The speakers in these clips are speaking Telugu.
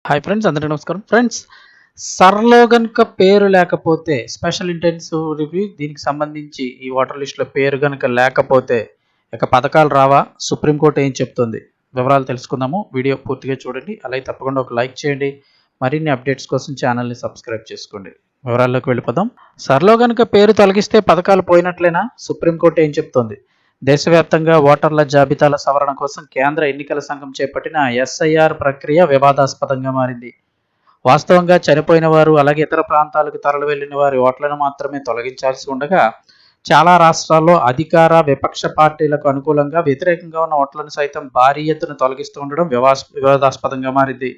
హాయ్ ఫ్రెండ్స్, అందరికీ నమస్కారం. ఫ్రెండ్స్, సర్‌లో గనుక పేరు లేకపోతే స్పెషల్ ఇంటెన్సివ్ రివ్యూ దీనికి సంబంధించి ఈ ఓటర్ లిస్ట్‌లో పేరు గనుక లేకపోతే ఇక పథకాలు రావా? సుప్రీంకోర్టు ఏం చెప్తుంది? వివరాలు తెలుసుకుందాము. వీడియో పూర్తిగా చూడండి. అలాగే తప్పకుండా ఒక లైక్ చేయండి. మరిన్ని అప్డేట్స్ కోసం ఛానల్‌ని సబ్స్క్రైబ్ చేసుకోండి. వివరాల్లోకి వెళ్ళిపోదాం. సర్‌లో గనుక పేరు తొలగిస్తే పథకాలు పోయినట్లేనా? సుప్రీంకోర్టు ఏం చెప్తోంది? దేశవ్యాప్తంగా ఓటర్ల జాబితాల సవరణ కోసం కేంద్ర ఎన్నికల సంఘం చేపట్టిన ఎస్ఐఆర్ ప్రక్రియ వివాదాస్పదంగా మారింది. వాస్తవంగా చనిపోయిన వారు, అలాగే ఇతర ప్రాంతాలకు తరలి వెళ్లిన వారి ఓట్లను మాత్రమే తొలగించాల్సి ఉండగా, చాలా రాష్ట్రాల్లో అధికార, విపక్ష పార్టీలకు అనుకూలంగా, వ్యతిరేకంగా ఉన్న ఓట్లను సైతం భారీ ఎత్తున తొలగిస్తూ ఉండడం వివాదాస్పదంగా మారింది.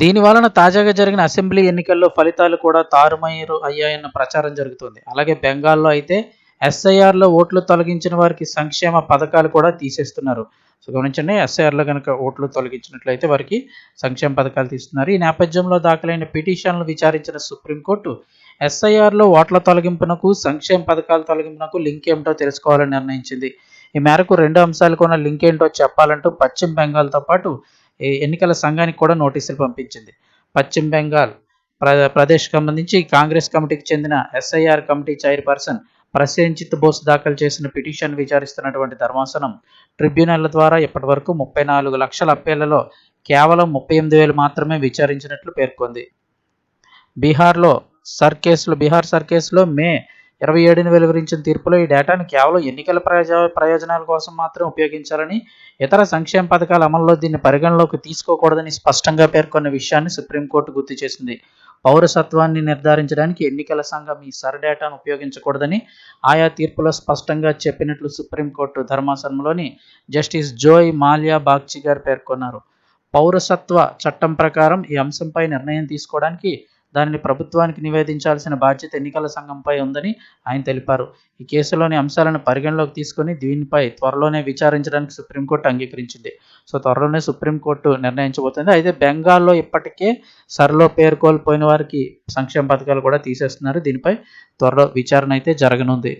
దీని వలన తాజాగా జరిగిన అసెంబ్లీ ఎన్నికల్లో ఫలితాలు కూడా తారుమారు అయ్యాయన్న ప్రచారం జరుగుతుంది. అలాగే బెంగాల్లో అయితే ఎస్ఐఆర్లో ఓట్లు తొలగించిన వారికి సంక్షేమ పథకాలు కూడా తీసేస్తున్నారు. సో గమనించండి, ఎస్ఐఆర్లో కనుక ఓట్లు తొలగించినట్లయితే వారికి సంక్షేమ పథకాలు తీస్తున్నారు. ఈ నేపథ్యంలో దాఖలైన పిటిషన్లు విచారించిన సుప్రీంకోర్టు ఎస్ఐఆర్లో ఓట్ల తొలగింపునకు, సంక్షేమ పథకాల తొలగింపునకు లింక్ ఏమిటో తెలుసుకోవాలని నిర్ణయించింది. ఈ మేరకు రెండు అంశాలకు ఉన్న లింక్ ఏంటో చెప్పాలంటూ పశ్చిమ బెంగాల్తో పాటు ఎన్నికల సంఘానికి కూడా నోటీసులు పంపించింది. పశ్చిమ బెంగాల్ ప్రదేశ్కి సంబంధించి కాంగ్రెస్ కమిటీకి చెందిన SIR committee chairperson Prosenjit Bose దాఖలు చేసిన పిటిషన్ విచారిస్తున్నటువంటి ధర్మాసనం ట్రిబ్యునల్ల ద్వారా ఇప్పటివరకు 34 లక్షల అప్పీళ్లలో కేవలం 38,000 మాత్రమే విచారించినట్లు పేర్కొంది. బీహార్ సర్ కేసులో మే 27న వెలువరించిన తీర్పులో ఈ డేటాను కేవలం ఎన్నికల ప్రయోజనాల కోసం మాత్రం ఉపయోగించాలని, ఇతర సంక్షేమ పథకాల అమల్లో దీన్ని పరిగణలోకి తీసుకోకూడదని స్పష్టంగా పేర్కొన్న విషయాన్ని సుప్రీంకోర్టు గుర్తు చేసింది. పౌరసత్వాన్ని నిర్ధారించడానికి ఎన్నికల సంఘం ఈ సర్ డేటాను ఉపయోగించకూడదని ఆయా తీర్పులో స్పష్టంగా చెప్పినట్లు సుప్రీంకోర్టు ధర్మాసనంలోని జస్టిస్ జోయ్ మాల్యా బాగ్చి గారు పేర్కొన్నారు. పౌరసత్వ చట్టం ప్రకారం ఈ అంశంపై నిర్ణయం తీసుకోవడానికి దానిని ప్రభుత్వానికి నివేదించాల్సిన బాధ్యత ఎన్నికల సంఘంపై ఉందని ఆయన తెలిపారు. ఈ కేసులోని అంశాలను పరిగణలోకి తీసుకుని దీనిపై త్వరలోనే విచారించడానికి సుప్రీంకోర్టు అంగీకరించింది. సో త్వరలోనే సుప్రీంకోర్టు నిర్ణయించబోతుంది. అయితే బెంగాల్లో ఇప్పటికే సర్లో పేరు కోల్పోయిన వారికి సంక్షేమ పథకాలు కూడా తీసేస్తున్నారు. దీనిపై త్వరలో విచారణ అయితే జరగనుంది.